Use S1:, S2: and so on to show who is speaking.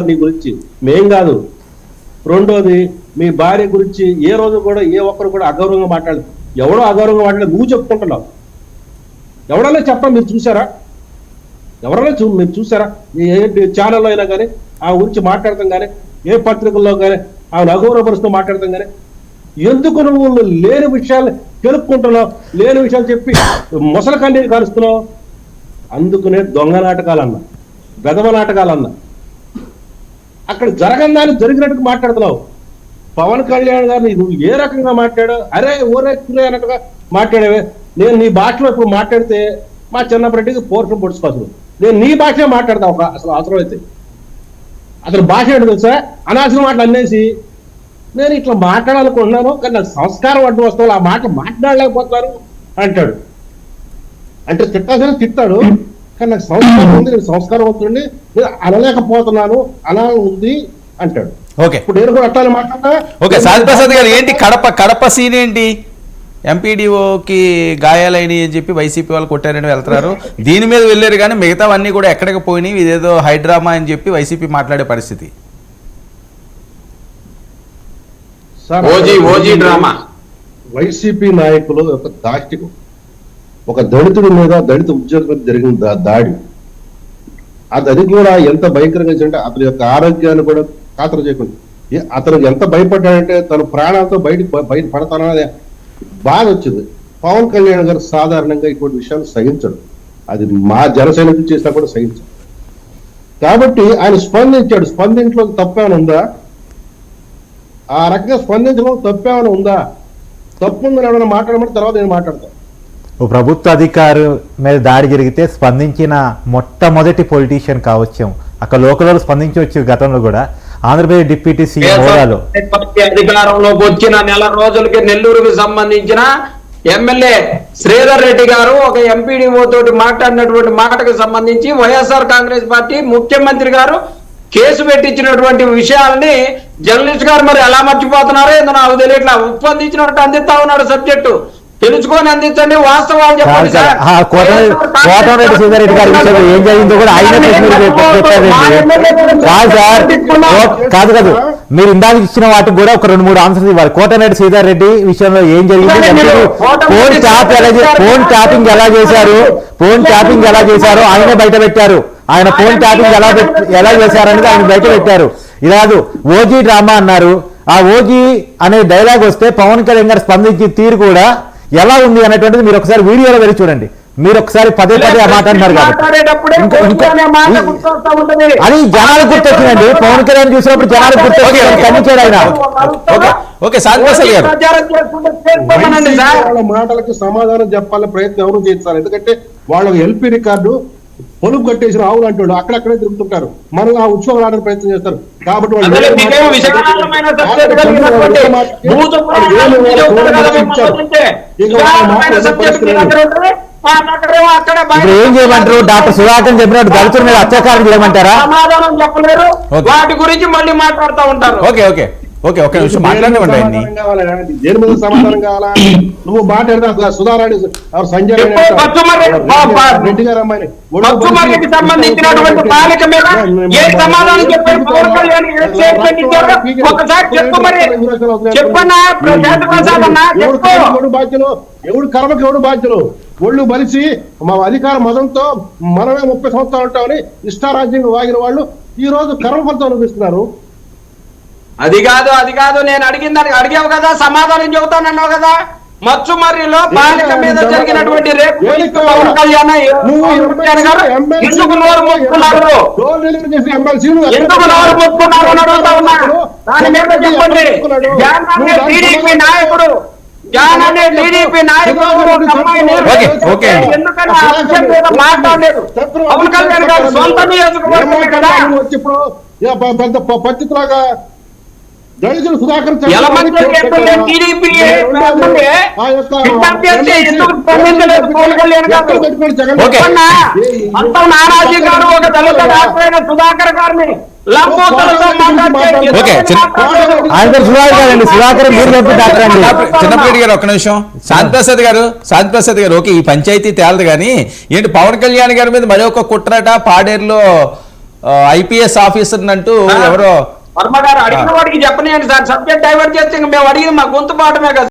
S1: నీ గురించి మేం కాదు. రెండోది మీ భార్య గురించి ఏ రోజు కూడా ఏ ఒక్కరు కూడా అగౌరవంగా మాట్లాడదు. ఎవడో అగౌరవంగా మాట్లాడదు, నువ్వు చెప్పుకుంటున్నావు. ఎవడన్నా చెప్పడం మీరు చూసారా? ఎవరన్నా మీరు చూసారా? ఏ ఛానల్లో అయినా కానీ ఆ గురించి మాట్లాడతాం కానీ, ఏ పత్రికల్లో కానీ ఆమెను అగౌరవపరుస్తూ మాట్లాడతాం కానీ, ఎందుకు నువ్వు లేని విషయాలు తెలుపుకుంటున్నావు, లేని విషయాలు చెప్పి మొసల కన్నీరు కాలుస్తున్నావు? అందుకునే దొంగ నాటకాలన్నా, బెదవ నాటకాలన్నా, అక్కడ జరగందాన్ని జరిగినట్టుగా మాట్లాడుతున్నావు. పవన్ కళ్యాణ్ గారిని నువ్వు ఏ రకంగా మాట్లాడావు? అరే ఓరే కురే అన్నట్టుగా మాట్లాడేవే. నేను నీ భాషలో ఇప్పుడు మాట్లాడితే మా చిన్నప్పటికి పోర్షన్ పొడుచుకోవచ్చు. నేను నీ భాషలో మాట్లాడతావు అసలు అవసరం అయితే. అసలు భాష ఏంటో తెలుసా? అనవసరం మాటలు అన్నేసి నేను ఇట్లా మాట్లాడాలనుకుంటున్నాను కానీ నాకు సంస్కారం అడ్డు వస్తావు, ఆ మాట మాట్లాడలేకపోతున్నారు అంటాడు. అంటే తిట్టాల్సిన తిట్టాడు కానీ నాకు సంస్కారం ఉంది, నేను సంస్కారం అవుతుంది, నేను అనలేకపోతున్నాను, అలా ఉంది అంటాడు.
S2: ఓకే,
S1: ఇప్పుడు నేను కూడా అట్లా మాట్లాడతా.
S2: ఓకే, సాయి ప్రసాద్ గారు ఏంటి కడప సీన్ ఏంటి? ఎంపీడీఓకి గాయాలైనవి అని చెప్పి వైసీపీ వాళ్ళు కొట్టారని వెళ్తున్నారు, దీని మీద వెళ్ళారు కానీ మిగతావన్నీ కూడా ఎక్కడికి పోయినాయి, ఇదేదో హైడ్రామా అని చెప్పి వైసీపీ మాట్లాడే పరిస్థితి.
S1: వైసీపీ నాయకులు ఒక దాష్టికం, ఒక దళితుడి మీద దళిత ఉద్యోగం మీద జరిగిన దాడి, అది కూడా ఎంత భయంకరంగా అంటే అతని యొక్క ఆరోగ్యాన్ని కూడా ఖాతరు చేయకుండా అతనికి ఎంత భయపడ్డాడంటే తన ప్రాణాలతో బయట పడతాననే బాధ వచ్చింది. పవన్ కళ్యాణ్ గారు సాధారణంగా ఇటువంటి విషయాలు సహించడు, అది మా జనసైనికులు చేసినా కూడా సహించడు. కాబట్టి ఆయన స్పందించాడు. స్పందించలో తప్పేమైనా ఉందా? ఆ రకంగా స్పందించడం తప్పేమైనా ఉందా? తప్పు ఉందని ఎవరైనా మాట్లాడమంటే తర్వాత నేను మాట్లాడతాను.
S3: ప్రభుత్వ అధికారి మీద దాడి జరిగితే స్పందించిన మొట్టమొదటి పొలిటీషియన్ కావచ్చు. అక్కడ లోకల్ స్పందించవచ్చు. గతంలో కూడా ఆంధ్రప్రదేశ్ డిప్యూటీ సీఎం హోదాలో
S4: అధికారంలోకి వచ్చిన నెల రోజులకి నెల్లూరుకి సంబంధించిన ఎమ్మెల్యే శ్రీధర్ రెడ్డి గారు ఒక ఎంపీడీఓ తోటి మాట్లాడినటువంటి మాటకు సంబంధించి వైఎస్ఆర్ కాంగ్రెస్ పార్టీ ముఖ్యమంత్రి గారు కేసు పెట్టించినటువంటి విషయాలని జర్నలిస్ట్ గారు మరి ఎలా మర్చిపోతున్నారో ఏందో నాకు తెలియట్లా. ఉప్పందించినట్టు అందిస్తా ఉన్నాడు సబ్జెక్టు, తెలుసుకొని అందించండి, వాస్తవాలు చెప్పండి సార్.
S3: కోటమిరెడ్డి శ్రీధర్ రెడ్డి గారి విషయంలో ఏం జరిగిందో కూడా ఆయన కాదు కాదు మీరు ఇందాక ఇచ్చిన వాటికి కూడా ఒక 2-3 ఆన్సర్స్ ఇవ్వాలి. కోటమిరెడ్డి శ్రీధర్ రెడ్డి విషయంలో ఏం జరిగింది, ఫోన్ ట్యాపింగ్ ఎలా చేశారు ఆయనే బయట పెట్టారు. ఆయన ఫోన్ ట్యాపింగ్ ఎలా చేశారనేది ఆయన బయట పెట్టారు. ఇలాదు ఓజీ డ్రామా అన్నారు. ఆ ఓజీ అనే డైలాగ్ వస్తే పవన్ కళ్యాణ్ గారు స్పందించి తీరు కూడా ఎలా ఉంది అనేటువంటిది మీరు ఒకసారి వీడియోలో వెళ్ళి చూడండి. మీరు ఒకసారి పదే ఆ మాట అంటున్నారు కాబట్టి అది జనాలు గుర్తొచ్చిందండి. పవన్ కళ్యాణ్ చూసినప్పుడు జనాలు గుర్తొచ్చి ఖండించాడు ఆయన.
S1: వాళ్ళ మాటలకు సమాధానం చెప్పాలని ప్రయత్నం ఎవరు చేస్తారు? ఎందుకంటే వాళ్ళ ఎల్పీ రికార్డు పొలుపు కట్టేసిన ఆవులు అంటాడు, అక్కడక్కడే తిరుగుతుంటారు, మనం ఆ ఉత్సవం ఆడడానికి ప్రయత్నం చేస్తారు. కాబట్టి
S3: ఇప్పుడు ఏం చేయమంటారు? డాక్టర్ సుధాకర్ చెప్పినట్టు దళితుల మీద అత్యాచారం చేయమంటారా?
S4: సమాధానం చెప్పలేరు, వాటి గురించి మళ్ళీ మాట్లాడుతూ ఉంటారు.
S2: ఓకే ఓకే ఓకే ఒక నిమిషం మాట్లాడనివ్వండి.
S1: దేని మీద సమాధానం కావాలా? నువ్వు మాట్లాడితే సుధారాణి సంజయ్ రెడ్డి గారు అమ్మాయిని
S4: సంబంధించినటువంటి బాలిక మీద ఏ సమాధానం చెప్పారు పవన్ కళ్యాణ్? ఒకసారి చెప్పు మరి, చెప్పన్నా
S1: ఎవడు బాధ్యులు, ఎవడు కర్మకి ఎవడు బాధ్యులు? ఒళ్ళు బలిసి మా అధికార మదంతో మనమే 30 సంవత్సరాలు ఉంటామని ఇష్టారాజ్యంగా వాగిన వాళ్ళు ఈ రోజు కర్మ ఫలితం అనిపిస్తున్నారు.
S4: అది కాదు నేను అడిగావు కదా, సమాధానం చెబుతానన్నావు కదా. మచ్చుమర్రిలో బాలిక మీద జరిగినటువంటి రేపు పవన్ కళ్యాణ్ ఎందుకు నోరు మోసుకున్నారు? ఎందుకు నోరు మోసుకున్నారు అని అడుగుతా ఉన్నాడు. దాని మీద చెప్పండి. టీడీపీ నాయకుడు ఎందుకంటే ఆ విషయం మీద మాట్లాడలేదు. పవన్ కళ్యాణ్ గారు సొంత నియోజకవర్గమే కదా.
S1: పెద్ద పత్రికలాగా దళితులు సుధాకర్
S4: సుధాకర్ గారిని
S2: చిన్నప్పటి గారు ఒక నిమిషం. శాంతిప్రసాద్ గారు ఓకే, ఈ పంచాయతీ తేలదు కానీ ఏంటి పవన్ కళ్యాణ్ గారి మీద మరి ఒక కుట్రట పాడేరులో ఐపీఎస్ ఆఫీసర్ అంటూ ఎవరో
S4: వర్మ గారు అడిగిన వాడికి చెప్పనియండి సార్, సబ్జెక్ట్ డైవర్ట్ చేస్తే ఇంక మేము అడిగింది మా గొంతు పాఠమే కదా